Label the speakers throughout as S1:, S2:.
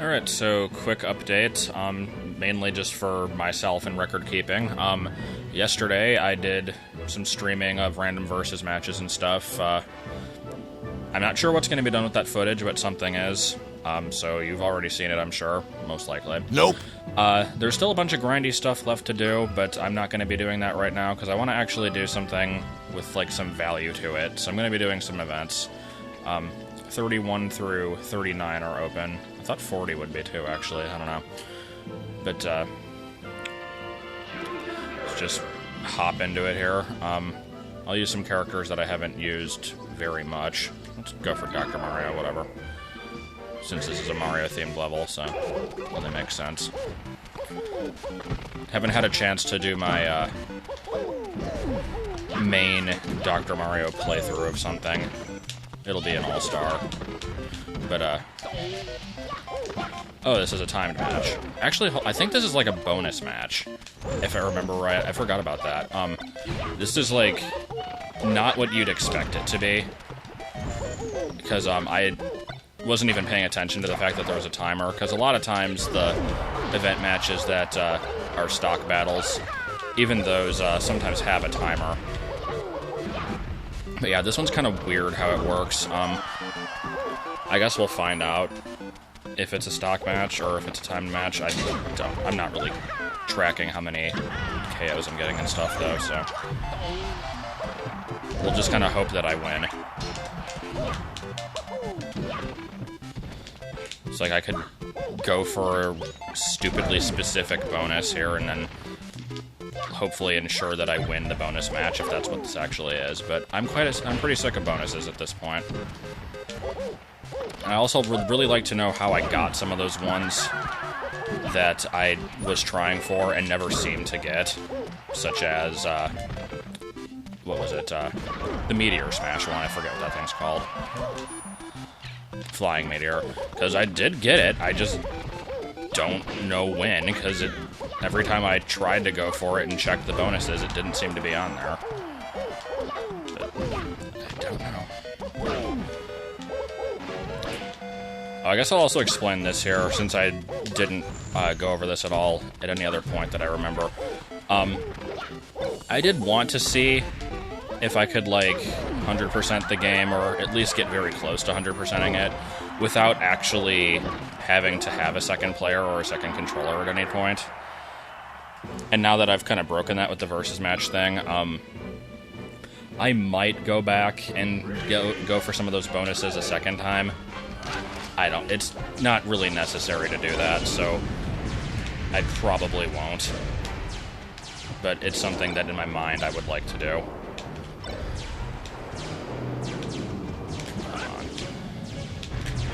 S1: Alright, so quick update, mainly just for myself and record keeping. Yesterday I did some streaming of random versus matches and stuff. I'm not sure what's going to be done with that footage, but something is. So you've already seen it, I'm sure, most likely.
S2: Nope.
S1: There's still a bunch of grindy stuff left to do, but I'm not going to be doing that right now, because I want to actually do something with, like, some value to it. So I'm going to be doing some events. 31 through 39 are open. I thought 40 would be too, actually. I don't know. But, let's just hop into it here. I'll use some characters that I haven't used very much. Let's go for Dr. Mario, whatever. Since this is a Mario-themed level, so it really makes sense. Haven't had a chance to do my, main Dr. Mario playthrough of something. It'll be an all-star. But, oh, this is a timed match. Actually, I think this is like a bonus match, if I remember right. I forgot about that. This is, like, not what you'd expect it to be. Because, I wasn't even paying attention to the fact that there was a timer, because a lot of times the event matches that, are stock battles, even those, sometimes have a timer. But yeah, this one's kind of weird how it works. I guess we'll find out if it's a stock match or if it's a timed match. I'm not really tracking how many KOs I'm getting and stuff, though, so we'll just kind of hope that I win. It's like I could go for a stupidly specific bonus here and then hopefully ensure that I win the bonus match, if that's what this actually is. But I'm pretty sick of bonuses at this point. I also would really like to know how I got some of those ones that I was trying for and never seemed to get, such as, what was it, the Meteor Smash one, I forget what that thing's called. Flying Meteor, because I did get it, I just don't know when, because every time I tried to go for it and check the bonuses, it didn't seem to be on there. But I don't know. I guess I'll also explain this here, since I didn't go over this at all at any other point that I remember. I did want to see if I could, like, 100% the game, or at least get very close to 100%ing it, without actually having to have a second player or a second controller at any point. And now that I've kind of broken that with the versus match thing, I might go back and go for some of those bonuses a second time. It's not really necessary to do that, so I probably won't. But it's something that in my mind I would like to do.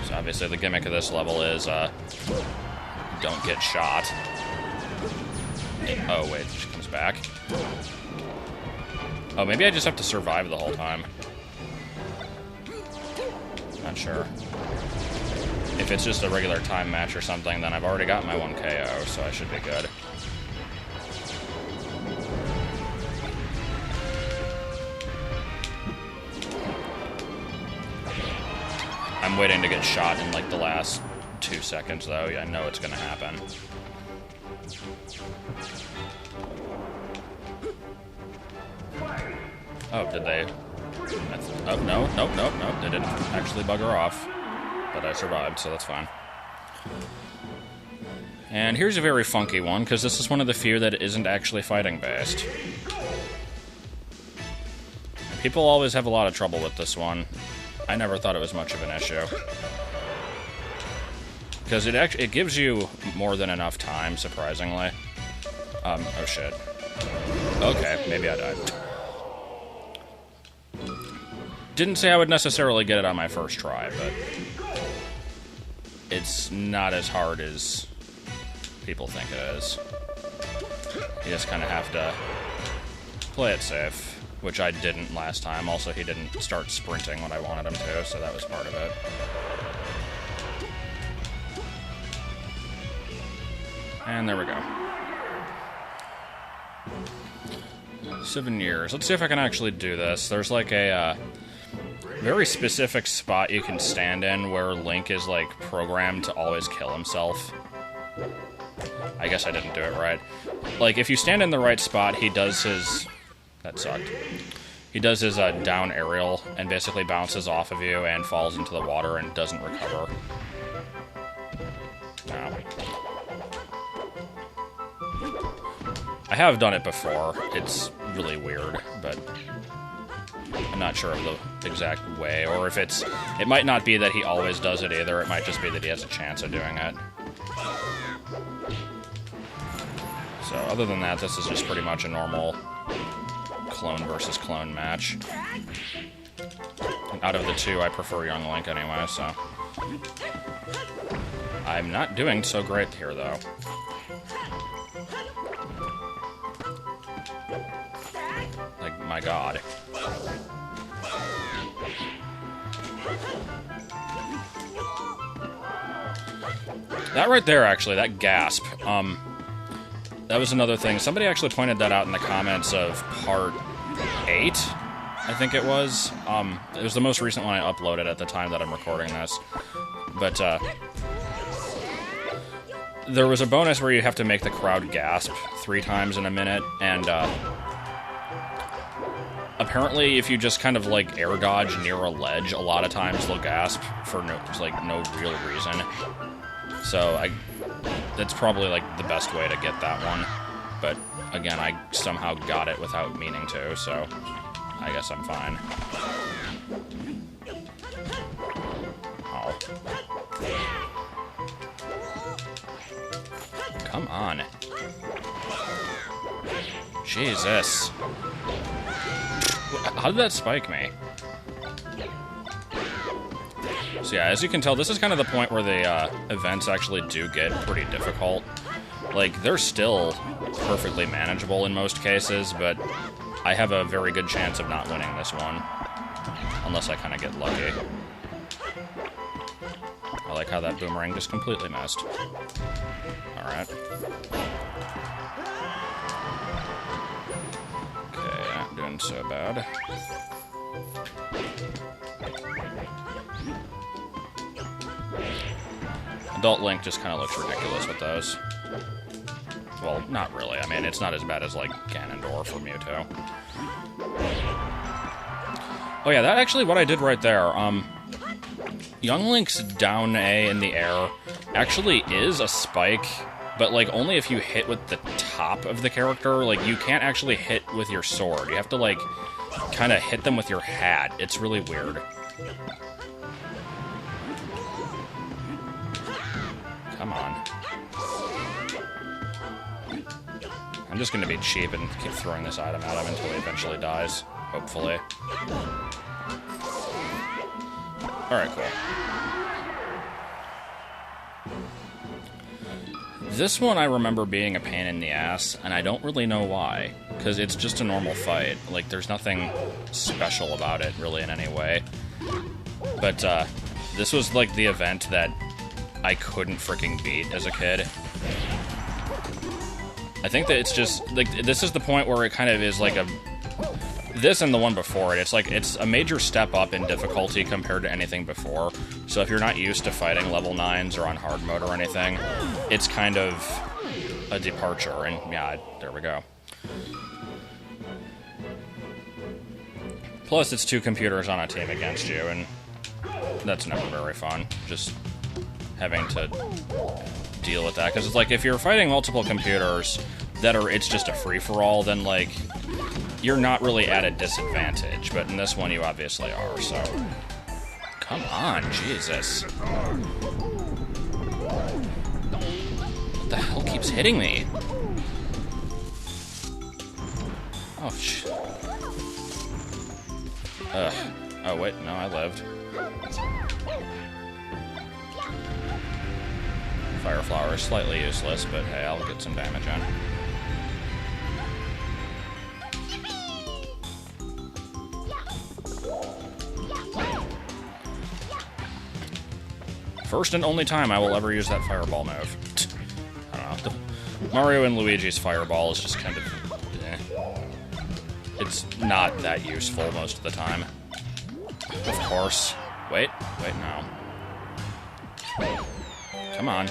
S1: So obviously the gimmick of this level is, don't get shot. Oh wait, she comes back. Oh, maybe I just have to survive the whole time. Not sure. If it's just a regular time match or something, then I've already got my 1 KO, so I should be good. I'm waiting to get shot in, like, the last 2 seconds, though. Yeah, I know it's gonna happen. Oh, did they... Oh, no, nope. They didn't actually bugger off. But I survived, so that's fine. And here's a very funky one, because this is one of the few that isn't actually fighting-based. People always have a lot of trouble with this one. I never thought it was much of an issue. Because it gives you more than enough time, surprisingly. Oh shit. Okay, maybe I died. Didn't say I would necessarily get it on my first try, but it's not as hard as people think it is. You just kind of have to play it safe, which I didn't last time. Also, he didn't start sprinting when I wanted him to, so that was part of it. And there we go. 7 years. Let's see if I can actually do this. There's like a very specific spot you can stand in where Link is, like, programmed to always kill himself. I guess I didn't do it right. Like, if you stand in the right spot, he does his... That sucked. He does his down aerial and basically bounces off of you and falls into the water and doesn't recover. No. I have done it before. It's really weird, but I'm not sure of the exact way, or if it's... It might not be that he always does it either. It might just be that he has a chance of doing it. So, other than that, this is just pretty much a normal clone versus clone match. And out of the two, I prefer Young Link anyway, so... I'm not doing so great here, though. Like, my god. That right there, actually, that gasp, that was another thing. Somebody actually pointed that out in the comments of part 8, I think it was. It was the most recent one I uploaded at the time that I'm recording this. But, there was a bonus where you have to make the crowd gasp 3 times in a minute, and, apparently if you just kind of, like, air dodge near a ledge, a lot of times they'll gasp for no real reason. So, that's probably, like, the best way to get that one. But, again, I somehow got it without meaning to, so I guess I'm fine. Oh. Come on. Jesus. How did that spike me? So yeah, as you can tell, this is kind of the point where the events actually do get pretty difficult. Like, they're still perfectly manageable in most cases, but I have a very good chance of not winning this one. Unless I kind of get lucky. I like how that boomerang just completely missed. Alright. Okay, not doing so bad. Adult Link just kind of looks ridiculous with those. Well, not really. I mean, it's not as bad as, like, Ganondorf or Mewtwo. Oh yeah, that actually what I did right there. Young Link's down A in the air actually is a spike, but, like, only if you hit with the top of the character. Like, you can't actually hit with your sword. You have to, like, kind of hit them with your hat. It's really weird. Come on. I'm just gonna be cheap and keep throwing this item at him until he eventually dies. Hopefully. Alright, cool. This one I remember being a pain in the ass, and I don't really know why. Because it's just a normal fight. Like, there's nothing special about it, really, in any way. But, this was, like, the event that I couldn't freaking beat as a kid. I think that it's just, like, this is the point where it kind of is like a... This and the one before it, it's like, it's a major step up in difficulty compared to anything before. So if you're not used to fighting level 9s or on hard mode or anything, it's kind of a departure, and yeah, there we go. Plus, it's 2 computers on a team against you, and that's never very fun. Just having to deal with that, because it's like, if you're fighting multiple computers that are, it's just a free-for-all, then, like, you're not really at a disadvantage, but in this one you obviously are, so... Come on, Jesus. What the hell keeps hitting me? Oh, shit. Ugh. Oh, wait, no, I lived. Fire Flower is slightly useless, but hey, I'll get some damage in. First and only time I will ever use that fireball move. I don't know. Mario and Luigi's fireball is just kind of... eh. It's not that useful most of the time. Of course. Wait, no. Come on.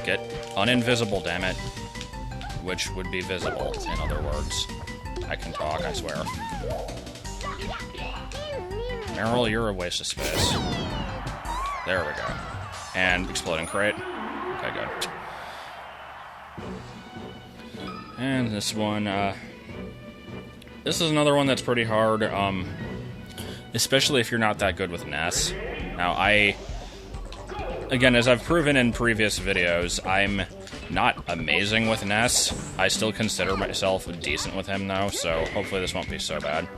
S1: Get uninvisible, damn it. Which would be visible, in other words. I can talk, I swear. Meryl, you're a waste of space. There we go. And exploding crate. Okay, good. And this one, this is another one that's pretty hard, especially if you're not that good with Ness. Now, again, as I've proven in previous videos, I'm not amazing with Ness. I still consider myself decent with him, though, so hopefully this won't be so bad.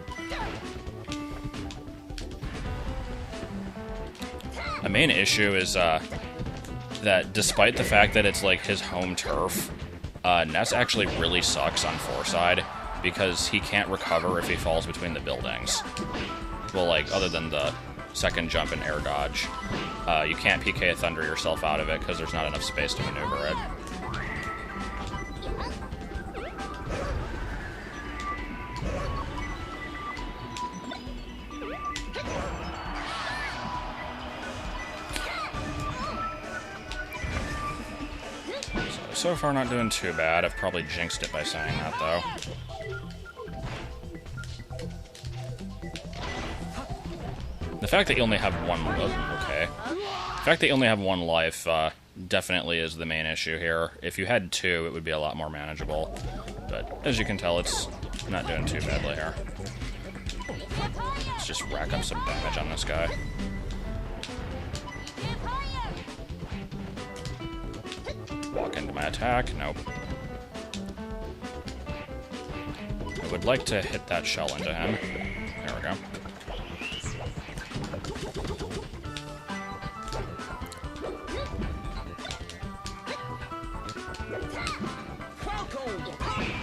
S1: The main issue is, that despite the fact that it's, like, his home turf, Ness actually really sucks on Fourside, because he can't recover if he falls between the buildings. Well, like, other than the second jump and air dodge. You can't PK Thunder yourself out of it, because there's not enough space to maneuver it. So far not doing too bad. I've probably jinxed it by saying that, though. The fact that you only have one life, definitely is the main issue here. If you had two, it would be a lot more manageable. But as you can tell, it's not doing too badly here. Let's just rack up some damage on this guy. Walk into my attack. Nope. I would like to hit that shell into him. There we go.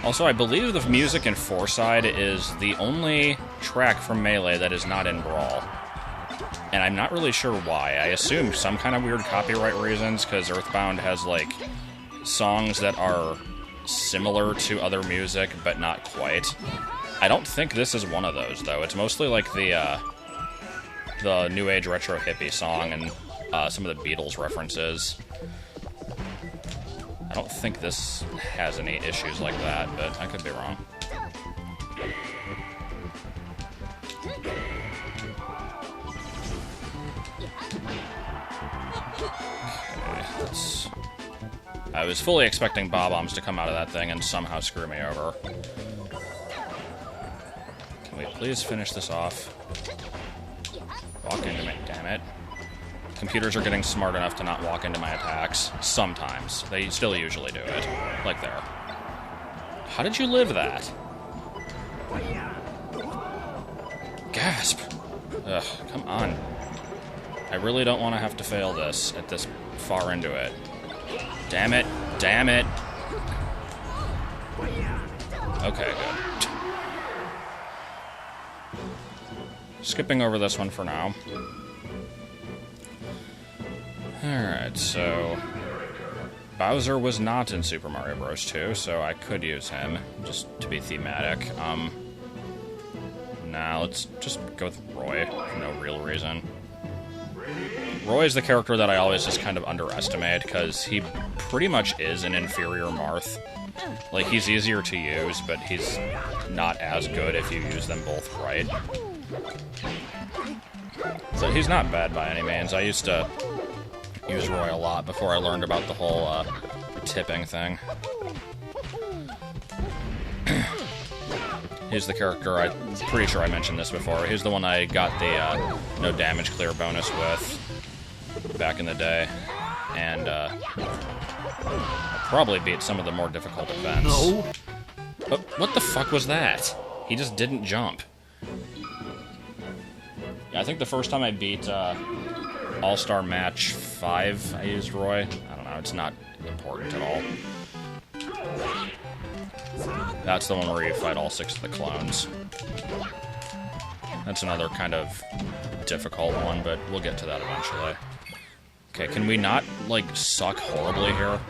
S1: Also, I believe the music in Fourside is the only track from Melee that is not in Brawl. And I'm not really sure why. I assume some kind of weird copyright reasons, because Earthbound has, like, songs that are similar to other music, but not quite. I don't think this is one of those, though. It's mostly like the New Age Retro Hippie song and some of the Beatles references. I don't think this has any issues like that, but I could be wrong. Okay, I was fully expecting Bob-ombs to come out of that thing and somehow screw me over. Can we please finish this off? Walk into me, damn it. Computers are getting smart enough to not walk into my attacks. Sometimes. They still usually do it. Like there. How did you live that? Gasp! Ugh, come on. I really don't want to have to fail this at this far into it. Damn it. Damn it. Okay, good. Skipping over this one for now. Alright, so Bowser was not in Super Mario Bros. 2, so I could use him, just to be thematic. Nah, let's just go with Roy, for no real reason. Roy is the character that I always just kind of underestimate, because he pretty much is an inferior Marth. Like, he's easier to use, but he's not as good if you use them both right. So he's not bad by any means. I used to use Roy a lot before I learned about the whole tipping thing. He's the character, I'm pretty sure I mentioned this before, he's the one I got the no damage clear bonus with back in the day, and probably beat some of the more difficult events. No. But what the fuck was that? He just didn't jump. Yeah, I think the first time I beat All-Star Match 5, I used Roy. I don't know, it's not important at all. That's the one where you fight all 6 of the clones. That's another kind of difficult one, but we'll get to that eventually. Okay, can we not, like, suck horribly here?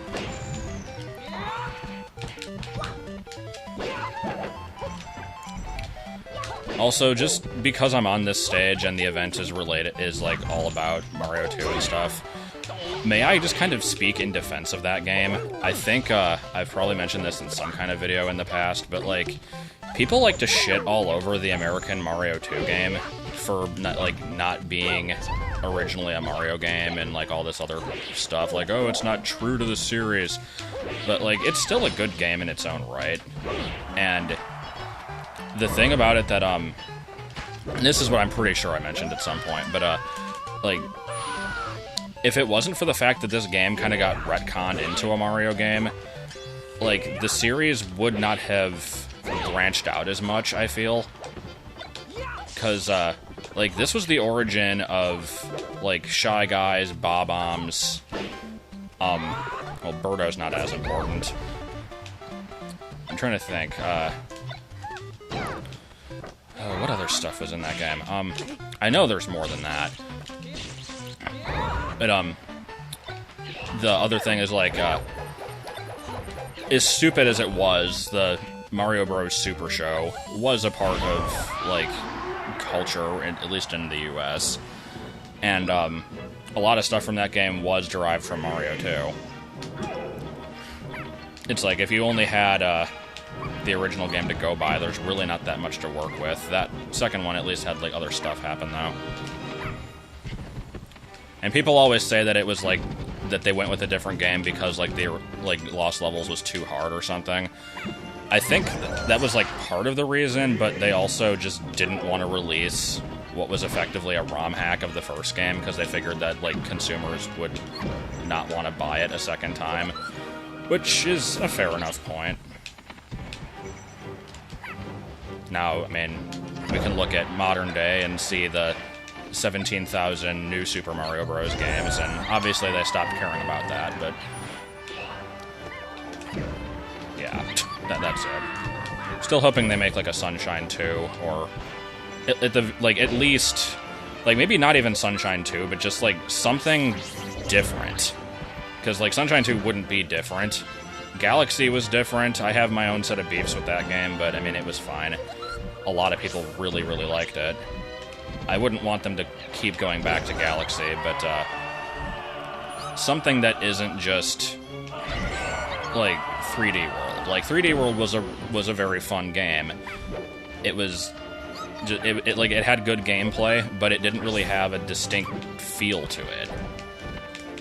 S1: Also, just because I'm on this stage and the event is like all about Mario 2 and stuff, may I just kind of speak in defense of that game? I think I've probably mentioned this in some kind of video in the past, but like, people like to shit all over the American Mario 2 game for not being originally a Mario game and like all this other stuff, like, oh, it's not true to the series, but like, it's still a good game in its own right. And the thing about it that and this is what I'm pretty sure I mentioned at some point, but like, if it wasn't for the fact that this game kind of got retconned into a Mario game, like, the series would not have branched out as much, I feel. Because, like, this was the origin of, like, Shy Guys, Bob-ombs. Well, Birdo's not as important. I'm trying to think, oh, what other stuff was in that game? I know there's more than that. But, the other thing is, like, as stupid as it was, the Mario Bros. Super Show was a part of, like, culture, at least in the US. And, a lot of stuff from that game was derived from Mario 2. It's like, if you only had, the original game to go by, there's really not that much to work with. That second one at least had, like, other stuff happen, though. And people always say that it was, like, that they went with a different game because, like, the, like, Lost Levels was too hard or something. I think that was, like, part of the reason, but they also just didn't want to release what was effectively a ROM hack of the first game because they figured that, like, consumers would not want to buy it a second time, which is a fair enough point. Now, I mean, we can look at modern day and see the 17,000 new Super Mario Bros. Games, and obviously they stopped caring about that, but yeah, that's it. Still hoping they make, like, a Sunshine 2, or at least, like, maybe not even Sunshine 2, but just, like, something different. Because, like, Sunshine 2 wouldn't be different. Galaxy was different. I have my own set of beefs with that game, but, I mean, it was fine. A lot of people really, really liked it. I wouldn't want them to keep going back to Galaxy, but something that isn't just, like, 3D World. Like, 3D World was a very fun game. It was, it had good gameplay, but it didn't really have a distinct feel to it.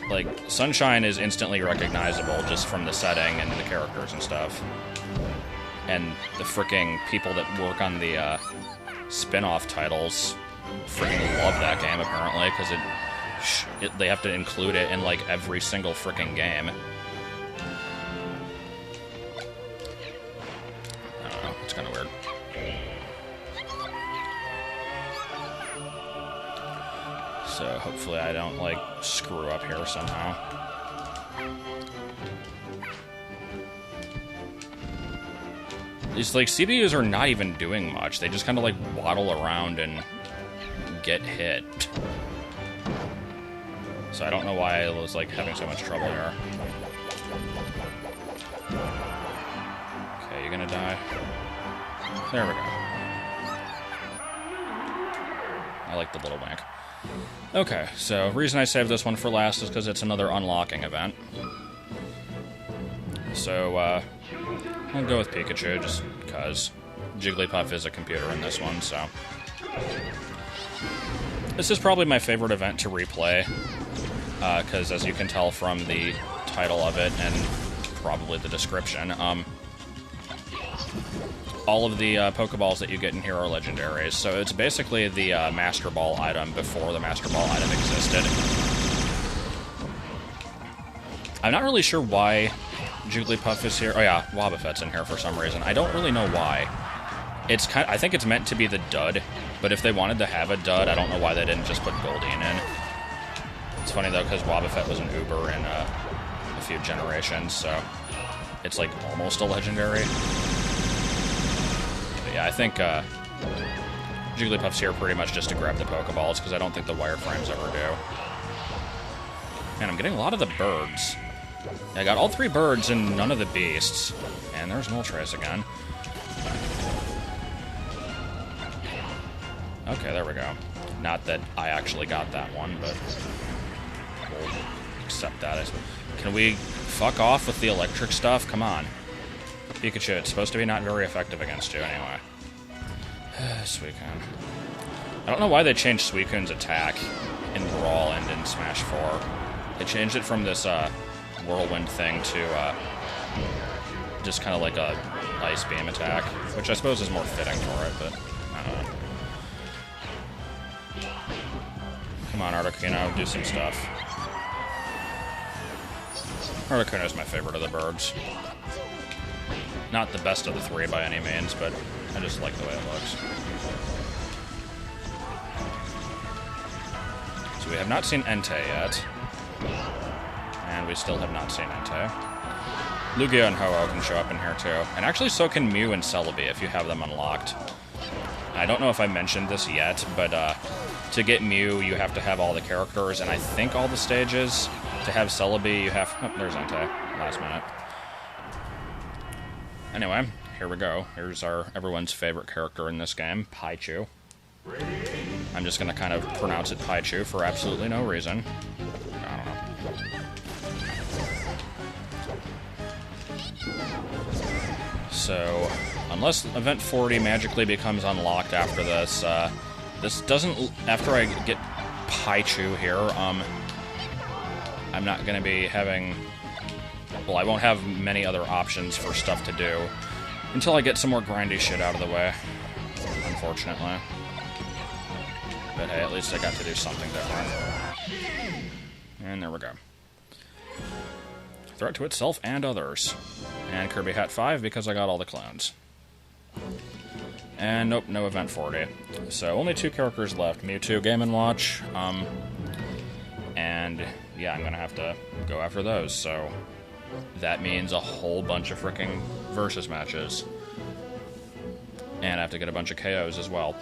S1: Like, Sunshine is instantly recognizable just from the setting and the characters and stuff. And the fricking people that work on the spin-off titles freaking love that game, apparently, because they have to include it in, like, every single freaking game. I don't know, it's kind of weird. So hopefully I don't, like, screw up here somehow. These, like, CPUs are not even doing much. They just kind of, like, waddle around and get hit. So I don't know why I was, like, having so much trouble here. Okay, you gonna die? There we go. I like the little wink. Okay, so reason I saved this one for last is because it's another unlocking event. So, I'll go with Pikachu, just because Jigglypuff is a computer in this one, so. This is probably my favorite event to replay, because as you can tell from the title of it, and probably the description, all of the Pokeballs that you get in here are legendaries, so it's basically the Master Ball item before the Master Ball item existed. I'm not really sure why Jigglypuff is here. Oh yeah, Wobbuffet's in here for some reason. I don't really know why. I think it's meant to be the dud, but if they wanted to have a dud, I don't know why they didn't just put Goldeen in. It's funny though, because Wobbuffet was an Uber in a few generations, so it's like almost a legendary. But yeah, I think Jigglypuff's here pretty much just to grab the Pokeballs, because I don't think the wireframes ever do. Man, I'm getting a lot of the birds. I got all 3 birds and none of the beasts. And there's Moltres again. Okay, there we go. Not that I actually got that one, but we'll accept that. Can we fuck off with the electric stuff? Come on. Pikachu, it's supposed to be not very effective against you anyway. Suicune. I don't know why they changed Suicune's attack in Brawl and in Smash 4. They changed it from this whirlwind thing to just kind of like a ice beam attack, which I suppose is more fitting for it, but I don't know. Come on, Articuno, do some stuff. Articuno's my favorite of the birds. Not the best of the three by any means, but I just like the way it looks. So we have not seen Entei yet. And we still have not seen Entei. Lugia and Ho-Oh can show up in here too. And actually so can Mew and Celebi if you have them unlocked. I don't know if I mentioned this yet, but to get Mew you have to have all the characters, and I think all the stages. To have Celebi you have... Oh, there's Entei. Last minute. Anyway, here we go. Here's everyone's favorite character in this game, Paichu. I'm just going to kind of pronounce it Paichu for absolutely no reason. I don't know. So, unless Event 40 magically becomes unlocked after this, this doesn't... After I get Paichu here, I'm not going to be having... Well, I won't have many other options for stuff to do until I get some more grindy shit out of the way, unfortunately. But hey, at least I got to do something different. And there we go. Threat to itself and others. And Kirby Hat 5 because I got all the clones. And nope, no Event 40. So only 2 characters left. Mewtwo, Game & Watch. And yeah, I'm gonna have to go after those, so... That means a whole bunch of frickin' versus matches. And I have to get a bunch of KOs as well.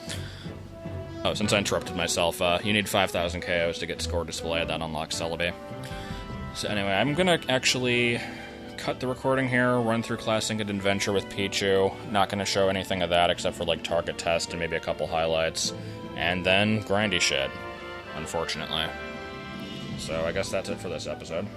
S1: Oh, since I interrupted myself, you need 5,000 KOs to get score display, that unlocks Celebi. So anyway, I'm gonna actually cut the recording here, run through Classic and Adventure with Pichu. Not gonna show anything of that except for like target test and maybe a couple highlights. And then grindy shit, unfortunately. So I guess that's it for this episode.